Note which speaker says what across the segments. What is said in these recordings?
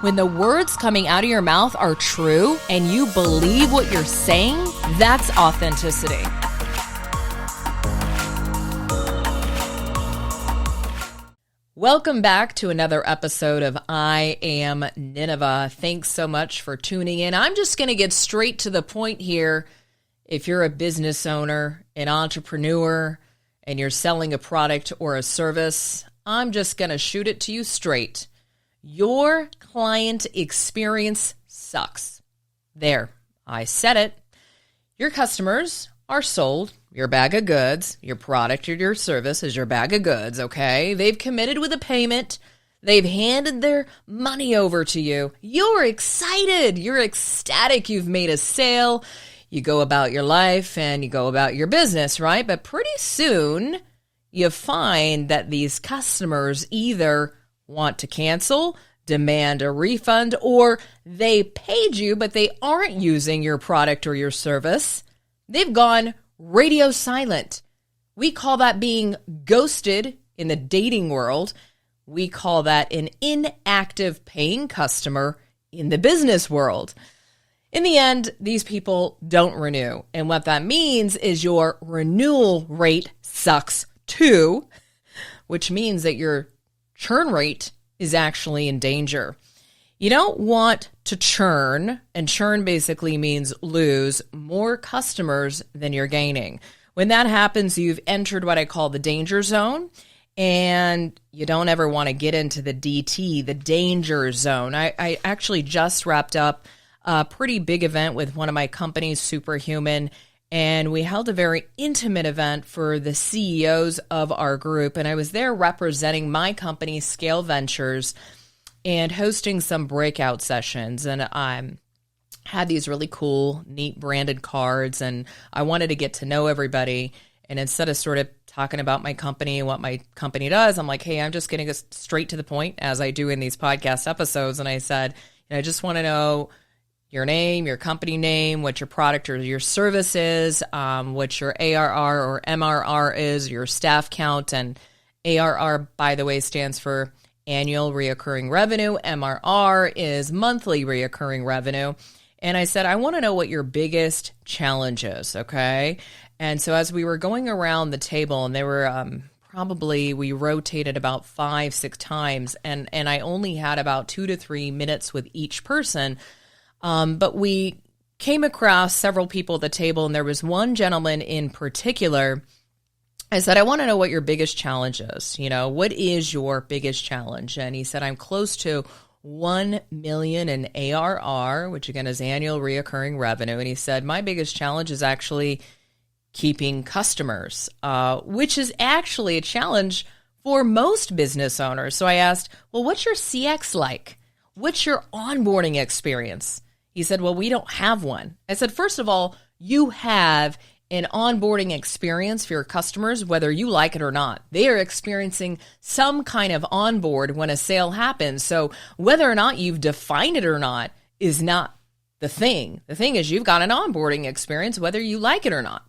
Speaker 1: When the words coming out of your mouth are true and you believe what you're saying, that's authenticity. Welcome back to another episode of I Am Nineveh. Thanks so much for tuning in. I'm just going to get straight to the point here. If you're a business owner, an entrepreneur, and you're selling a product or a service, I'm just going to shoot it to you straight. Your client experience sucks. There, I said it. Your customers are sold your bag of goods. Your product or your service is your bag of goods, okay? They've committed with a payment. They've handed their money over to you. You're excited. You're ecstatic. You've made a sale. You go about your life and you go about your business, right? But pretty soon you find that these customers either want to cancel, demand a refund, or they paid you, but they aren't using your product or your service. They've gone radio silent. We call that being ghosted in the dating world. We call that an inactive paying customer in the business world. In the end, these people don't renew. And what that means is your renewal rate sucks too, which means that your churn rate is actually in danger. You don't want to churn, and churn basically means lose more customers than you're gaining. When that happens, you've entered what I call the danger zone, and you don't ever want to get into the DT, the danger zone. I actually just wrapped up a pretty big event with one of my companies, Superhuman, and we held a very intimate event for the CEOs of our group. And I was there representing my company, Scale Ventures, and hosting some breakout sessions. And I had these really cool, neat branded cards, and I wanted to get to know everybody. And instead of sort of talking about my company and what my company does, I'm like, hey, I'm just going to go straight to the point, as I do in these podcast episodes. And I said, I just want to know your name, your company name, what your product or your service is, what your ARR or MRR is, your staff count. And ARR, by the way, stands for annual reoccurring revenue. MRR is monthly reoccurring revenue. And I said, I want to know what your biggest challenge is, okay? And so as we were going around the table, and there were we rotated about 5-6 times, and I only had about 2 to 3 minutes with each person. But we came across several people at the table, and there was one gentleman in particular. I said, I want to know what your biggest challenge is. What is your biggest challenge? And he said, I'm close to 1 million in ARR, which again is annual reoccurring revenue. And he said, my biggest challenge is actually keeping customers, which is actually a challenge for most business owners. So I asked, well, what's your CX like? What's your onboarding experience? He said, well, we don't have one. I said, first of all, you have an onboarding experience for your customers, whether you like it or not. They are experiencing some kind of onboard when a sale happens. So whether or not you've defined it or not is not the thing. The thing is you've got an onboarding experience, whether you like it or not.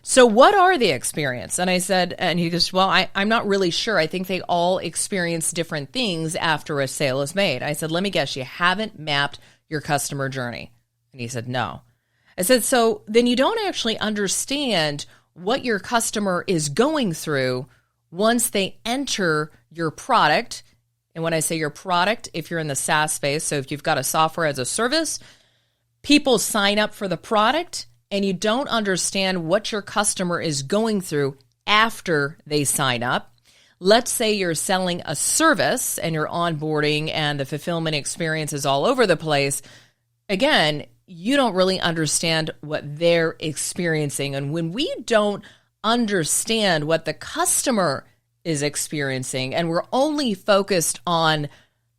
Speaker 1: So what are the experience? And I said, and he goes, well, I'm not really sure. I think they all experience different things after a sale is made. I said, let me guess, you haven't mapped your customer journey. And he said, no. I said, so then you don't actually understand what your customer is going through once they enter your product. And when I say your product, if you're in the SaaS space, so if you've got a software as a service, people sign up for the product and you don't understand what your customer is going through after they sign up. Let's say you're selling a service and you're onboarding and the fulfillment experience is all over the place. Again, you don't really understand what they're experiencing. And when we don't understand what the customer is experiencing and we're only focused on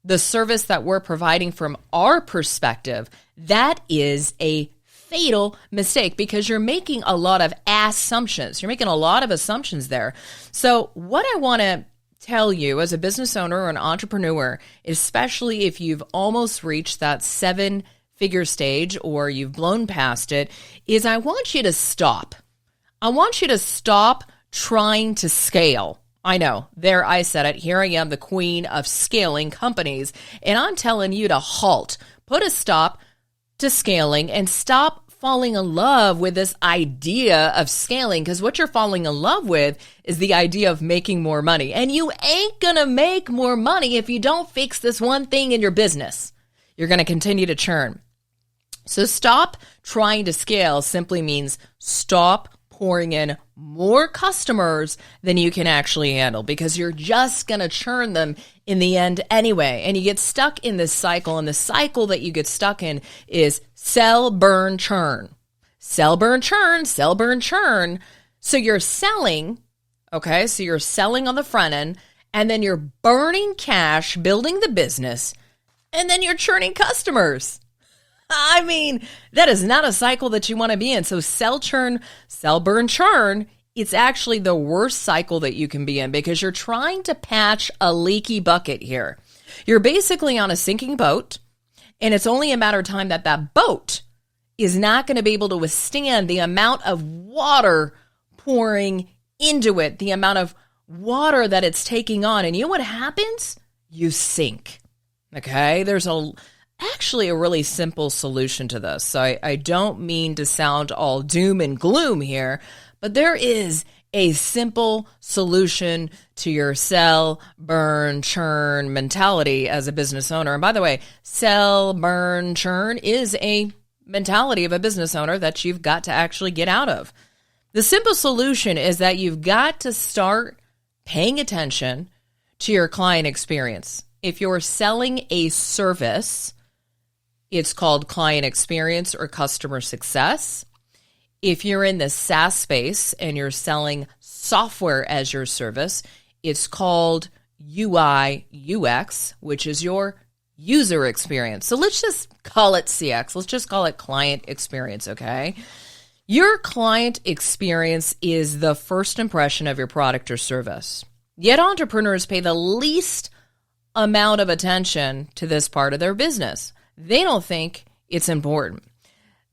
Speaker 1: the service that we're providing from our perspective, that is a fatal mistake because you're making a lot of assumptions. You're making a lot of assumptions there. So what I want to tell you as a business owner or an entrepreneur, especially if you've almost reached that 7-figure stage or you've blown past it, is I want you to stop. I want you to stop trying to scale. I know. There, I said it. Here I am, the queen of scaling companies. And I'm telling you to halt. Put a stop to scaling and stop falling in love with this idea of scaling, because what you're falling in love with is the idea of making more money. And you ain't going to make more money if you don't fix this one thing in your business. You're going to continue to churn. So stop trying to scale simply means stop pouring in more customers than you can actually handle, because you're just going to churn them in the end anyway. And you get stuck in this cycle. And the cycle that you get stuck in is sell, burn, churn. Sell, burn, churn, sell, burn, churn. So you're selling, okay? So you're selling on the front end, and then you're burning cash, building the business, and then you're churning customers. I mean, that is not a cycle that you want to be in. So sell, churn, sell, burn, churn, it's actually the worst cycle that you can be in, because you're trying to patch a leaky bucket here. You're basically on a sinking boat, and it's only a matter of time that that boat is not going to be able to withstand the amount of water pouring into it, the amount of water that it's taking on. And you know what happens? You sink. Okay? There's actually a really simple solution to this. So I don't mean to sound all doom and gloom here, but there is a simple solution to your sell, burn, churn mentality as a business owner. And by the way, sell, burn, churn is a mentality of a business owner that you've got to actually get out of. The simple solution is that you've got to start paying attention to your client experience. If you're selling a service, it's called client experience or customer success. If you're in the SaaS space and you're selling software as your service, it's called UI, UX, which is your user experience. So let's just call it CX. Let's just call it client experience, okay? Your client experience is the first impression of your product or service. Yet entrepreneurs pay the least amount of attention to this part of their business. They don't think it's important.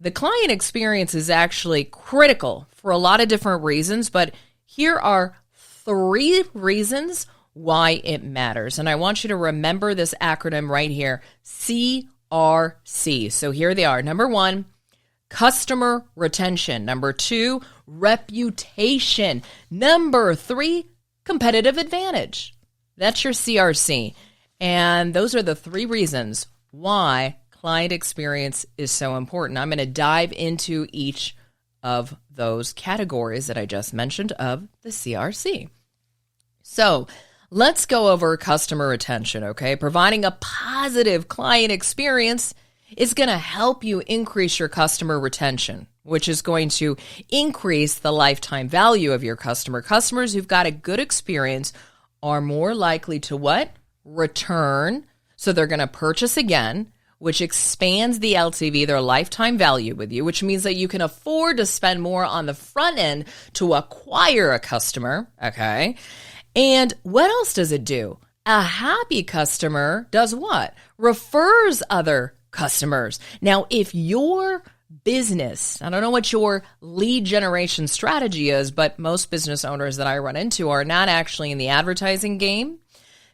Speaker 1: The client experience is actually critical for a lot of different reasons, but here are 3 reasons why it matters. And I want you to remember this acronym right here, CRC. So here they are. Number 1, customer retention. Number 2, reputation. Number 3, competitive advantage. That's your CRC. And those are the 3 reasons why client experience is so important. I'm going to dive into each of those categories that I just mentioned of the CRC. So let's go over customer retention, okay? Providing a positive client experience is going to help you increase your customer retention, which is going to increase the lifetime value of your customer. Customers who've got a good experience are more likely to what? Return. So they're going to purchase again, which expands the LTV, their lifetime value with you, which means that you can afford to spend more on the front end to acquire a customer, okay? And what else does it do? A happy customer does what? Refers other customers. Now, if your business, I don't know what your lead generation strategy is, but most business owners that I run into are not actually in the advertising game.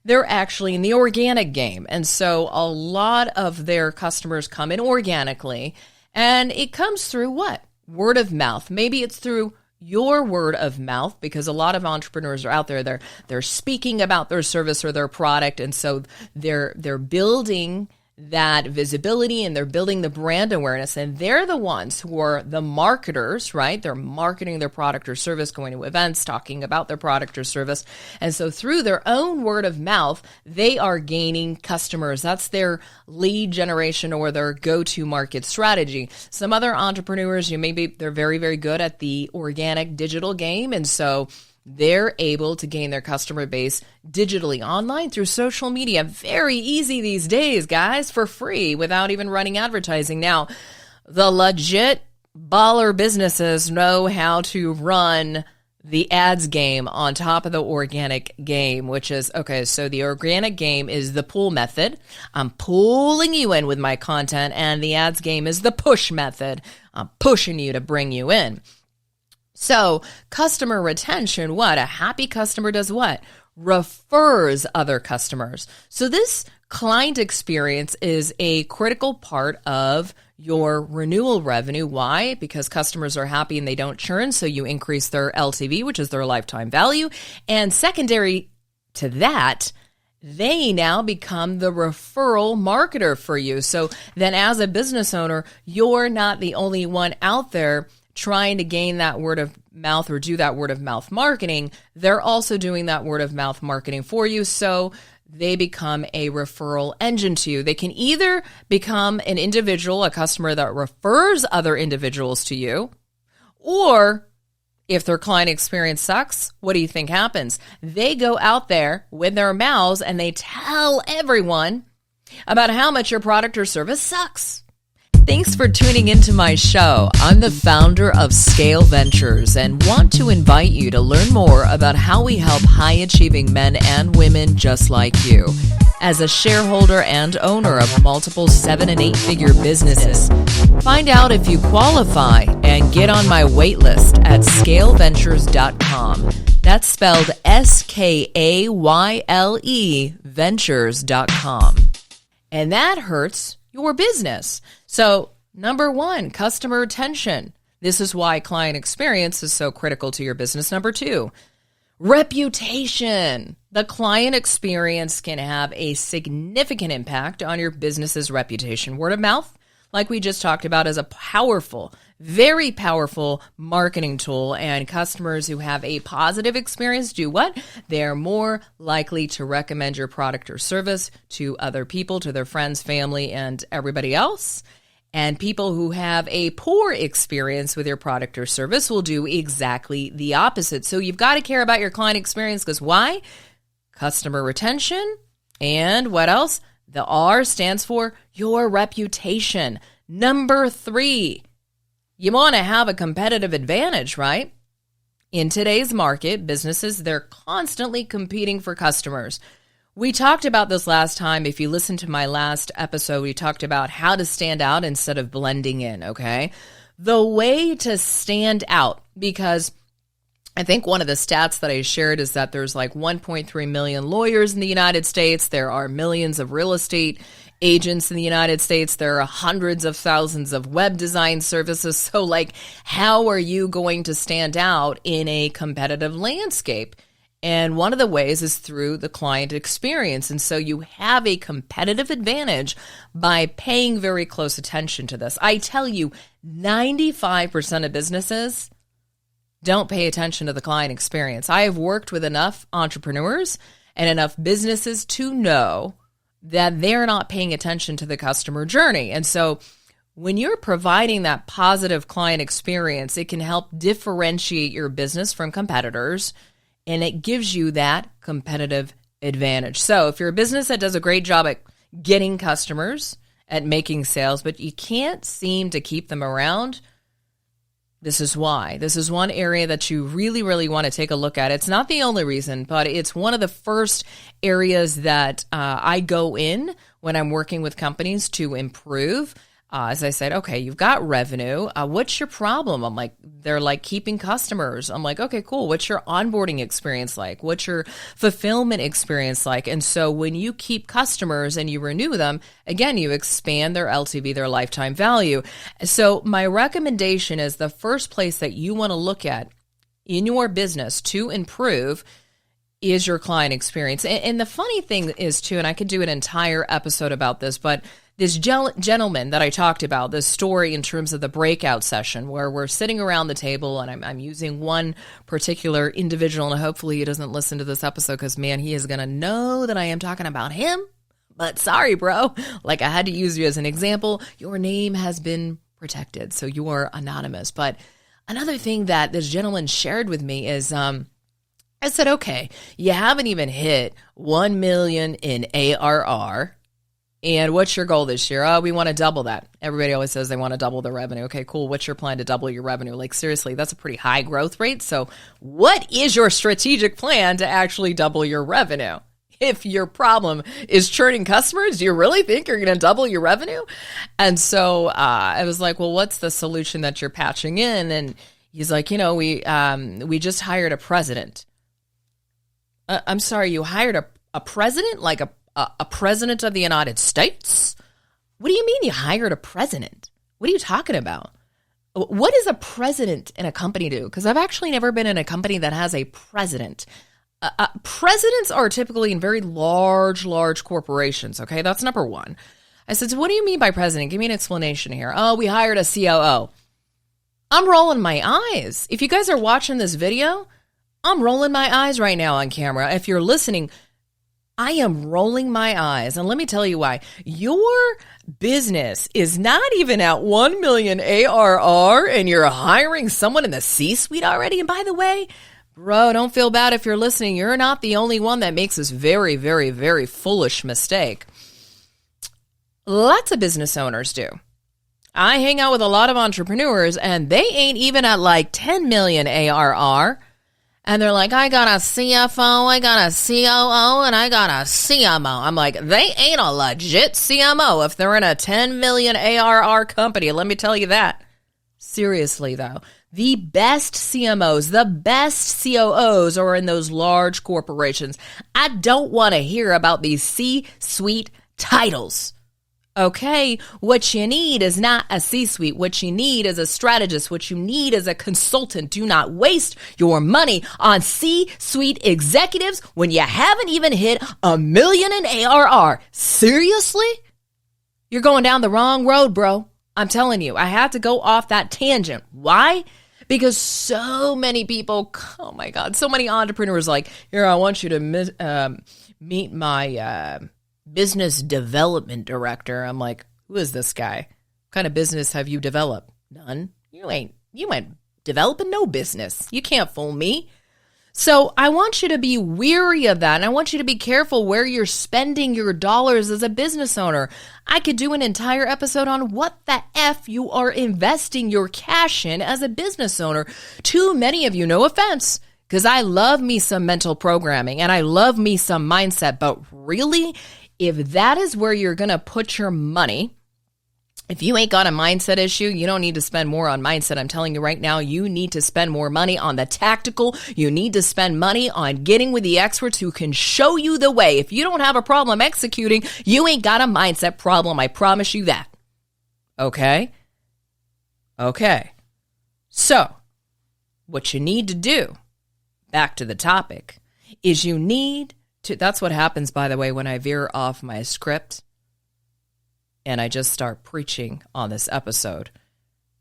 Speaker 1: They're actually in the organic game. And so a lot of their customers come in organically, and it comes through what? Word of mouth. Maybe it's through your word of mouth, because a lot of entrepreneurs are out there, they're speaking about their service or their product, and so they're building that visibility and they're building the brand awareness, and they're the ones who are the marketers, right? They're marketing their product or service, going to events, talking about their product or service. And so through their own word of mouth, they are gaining customers. That's their lead generation or their go-to market strategy. Some other entrepreneurs, they're very, very good at the organic digital game. And so they're able to gain their customer base digitally online through social media. Very easy these days, guys, for free without even running advertising. Now, the legit baller businesses know how to run the ads game on top of the organic game, which is, okay, so the organic game is the pull method. I'm pulling you in with my content, and the ads game is the push method. I'm pushing you to bring you in. So customer retention, what? A happy customer does what? Refers other customers. So this client experience is a critical part of your renewal revenue. Why? Because customers are happy and they don't churn, so you increase their LTV, which is their lifetime value. And secondary to that, they now become the referral marketer for you. So then as a business owner, you're not the only one out there trying to gain that word of mouth or do that word of mouth marketing. They're also doing that word of mouth marketing for you. So they become a referral engine to you. They can either become an individual, a customer that refers other individuals to you, or if their client experience sucks, what do you think happens? They go out there with their mouths and they tell everyone about how much your product or service sucks. Thanks for tuning into my show. I'm the founder of Scale Ventures and want to invite you to learn more about how we help high-achieving men and women just like you. As a shareholder and owner of multiple 7- and 8-figure businesses, find out if you qualify and get on my wait list at scaleventures.com. That's spelled SKAYLE ventures.com. And that hurts your business. So, number one, customer retention. This is why client experience is so critical to your business. Number two, reputation. The client experience can have a significant impact on your business's reputation. Word of mouth, like we just talked about, is a powerful, very powerful marketing tool, and customers who have a positive experience do what? They're more likely to recommend your product or service to other people, to their friends, family, and everybody else. And people who have a poor experience with your product or service will do exactly the opposite. So you've got to care about your client experience because why? Customer retention. And what else? The R stands for your reputation. Number three, you want to have a competitive advantage, right? In today's market, businesses, they're constantly competing for customers. We talked about this last time. If you listen to my last episode, we talked about how to stand out instead of blending in, okay? The way to stand out, because I think one of the stats that I shared is that there's like 1.3 million lawyers in the United States. There are millions of real estate agents in the United States. There are hundreds of thousands of web design services. So like, how are you going to stand out in a competitive landscape? And one of the ways is through the client experience. And so you have a competitive advantage by paying very close attention to this. I tell you, 95% of businesses don't pay attention to the client experience. I have worked with enough entrepreneurs and enough businesses to know that they're not paying attention to the customer journey. And so when you're providing that positive client experience, it can help differentiate your business from competitors, and it gives you that competitive advantage. So if you're a business that does a great job at getting customers, at making sales, but you can't seem to keep them around, this is why. This is one area that you really, really want to take a look at. It's not the only reason, but it's one of the first areas that I go in when I'm working with companies to improve. As I said, okay, you've got revenue. What's your problem? I'm like, they're like keeping customers. I'm like, okay, cool. What's your onboarding experience like? What's your fulfillment experience like? And so when you keep customers and you renew them, again, you expand their LTV, their lifetime value. So my recommendation is the first place that you want to look at in your business to improve is your client experience. And the funny thing is too, and I could do an entire episode about this, but this gentleman that I talked about, this story in terms of the breakout session where we're sitting around the table and I'm using one particular individual, and hopefully he doesn't listen to this episode because, man, he is going to know that I am talking about him. But sorry, bro. Like, I had to use you as an example. Your name has been protected, so you are anonymous. But another thing that this gentleman shared with me is I said, okay, you haven't even hit 1 million in ARR. And what's your goal this year? Oh, we want to double that. Everybody always says they want to double their revenue. Okay, cool. What's your plan to double your revenue? Like, seriously, that's a pretty high growth rate. So what is your strategic plan to actually double your revenue? If your problem is churning customers, do you really think you're going to double your revenue? And so I was like, well, what's the solution that you're patching in? And He's like, we just hired a president. I'm sorry, you hired a president? Like a president of the United States? What do you mean you hired a president? What are you talking about? What does a president in a company do? Because I've actually never been in a company that has a president. Presidents are typically in very large corporations, okay? That's number one. I said, so what do you mean by president? Give me an explanation here. Oh, we hired a COO. I'm rolling my eyes. If you guys are watching this video, I'm rolling my eyes right now on camera. If you're listening, I am rolling my eyes. And let me tell you why. Your business is not even at 1 million ARR and you're hiring someone in the C-suite already. And by the way, bro, don't feel bad if you're listening. You're not the only one that makes this very, very, very foolish mistake. Lots of business owners do. I hang out with a lot of entrepreneurs and they ain't even at like 10 million ARR. And they're like, I got a CFO, I got a COO, and I got a CMO. I'm like, they ain't a legit CMO if they're in a 10 million ARR company. Let me tell you that. Seriously, though, the best CMOs, the best COOs are in those large corporations. I don't want to hear about these C-suite titles. Okay, what you need is not a C-suite. What you need is a strategist. What you need is a consultant. Do not waste your money on C-suite executives when you haven't even hit 1 million in ARR. Seriously? You're going down the wrong road, bro. I'm telling you, I had to go off that tangent. Why? Because so many people, oh my God, so many entrepreneurs like, here, I want you to meet my business development director. I'm like, who is this guy? What kind of business have you developed? None. You ain't developing no business. You can't fool me. So I want you to be weary of that. And I want you to be careful where you're spending your dollars as a business owner. I could do an entire episode on what the F you are investing your cash in as a business owner. Too many of you, no offense, because I love me some mental programming and I love me some mindset, but really, if that is where you're going to put your money, if you ain't got a mindset issue, you don't need to spend more on mindset. I'm telling you right now, you need to spend more money on the tactical. You need to spend money on getting with the experts who can show you the way. If you don't have a problem executing, you ain't got a mindset problem. I promise you that. Okay? Okay. So, what you need to do, back to the topic, is you need that's what happens, by the way, when I veer off my script and I just start preaching on this episode.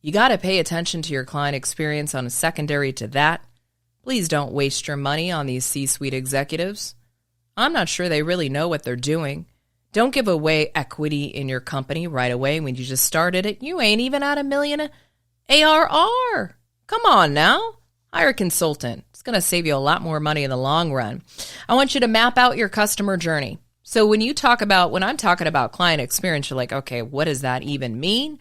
Speaker 1: You got to pay attention to your client experience on a secondary to that. Please don't waste your money on these C-suite executives. I'm not sure they really know what they're doing. Don't give away equity in your company right away when you just started it. You ain't even at 1 million ARR. Come on now. Hire a consultant. It's going to save you a lot more money in the long run. I want you to map out your customer journey. So when I'm talking about client experience, you're like, okay, what does that even mean?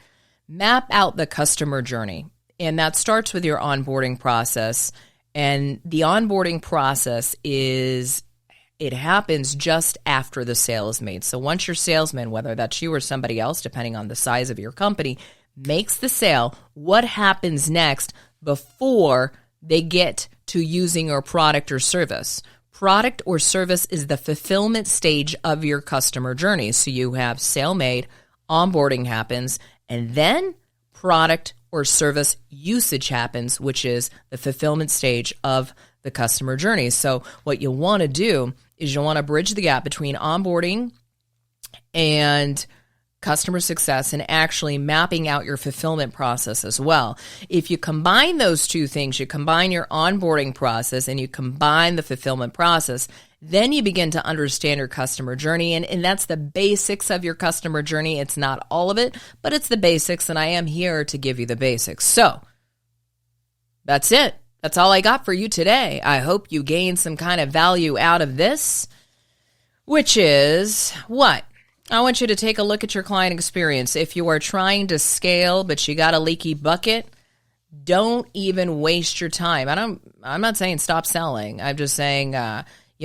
Speaker 1: Map out the customer journey. And that starts with your onboarding process. And the onboarding process it happens just after the sale is made. So once your salesman, whether that's you or somebody else, depending on the size of your company, makes the sale, what happens next before they get to using your product or service? Product or service is the fulfillment stage of your customer journey. So you have sale made, onboarding happens, and then product or service usage happens, which is the fulfillment stage of the customer journey. So what you want to do is you want to bridge the gap between onboarding and customer success and actually mapping out your fulfillment process as well. If you combine those two things, you combine your onboarding process and you combine the fulfillment process, then you begin to understand your customer journey. And that's the basics of your customer journey. It's not all of it, but it's the basics, and I am here to give you the basics. So that's it. That's all I got for you today. I hope you gained some kind of value out of this, which is what? I want you to take a look at your client experience. If you are trying to scale, but you got a leaky bucket, don't even waste your time. I'm not saying stop selling. I'm just saying,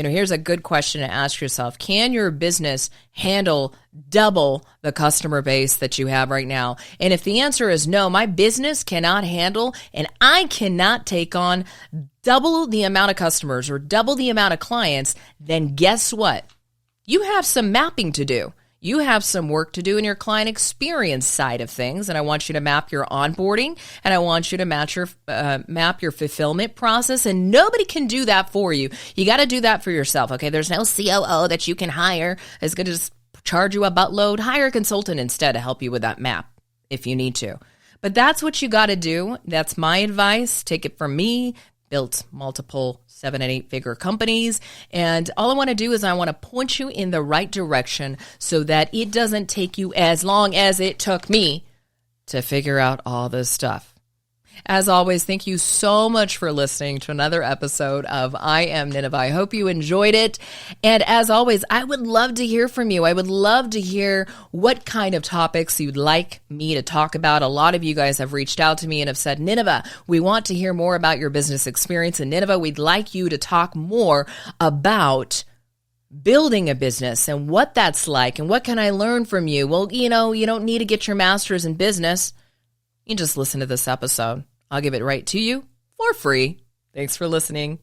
Speaker 1: Here's a good question to ask yourself. Can your business handle double the customer base that you have right now? And if the answer is no, my business cannot handle and I cannot take on double the amount of customers or double the amount of clients, then guess what? You have some mapping to do. You have some work to do in your client experience side of things, and I want you to map your onboarding, and I want you to map your fulfillment process, and nobody can do that for you. You got to do that for yourself, okay? There's no COO that you can hire. It's going to just charge you a buttload. Hire a consultant instead to help you with that map if you need to. But that's what you got to do. That's my advice. Take it from me. Built multiple 7- and 8-figure companies. And all I want to do is I want to point you in the right direction so that it doesn't take you as long as it took me to figure out all this stuff. As always, thank you so much for listening to another episode of I Am Nineveh. I hope you enjoyed it. And as always, I would love to hear from you. I would love to hear what kind of topics you'd like me to talk about. A lot of you guys have reached out to me and have said, Nineveh, we want to hear more about your business experience in Nineveh. We'd like you to talk more about building a business and what that's like and what can I learn from you? Well, you don't need to get your master's in business. You just listen to this episode. I'll give it right to you for free. Thanks for listening.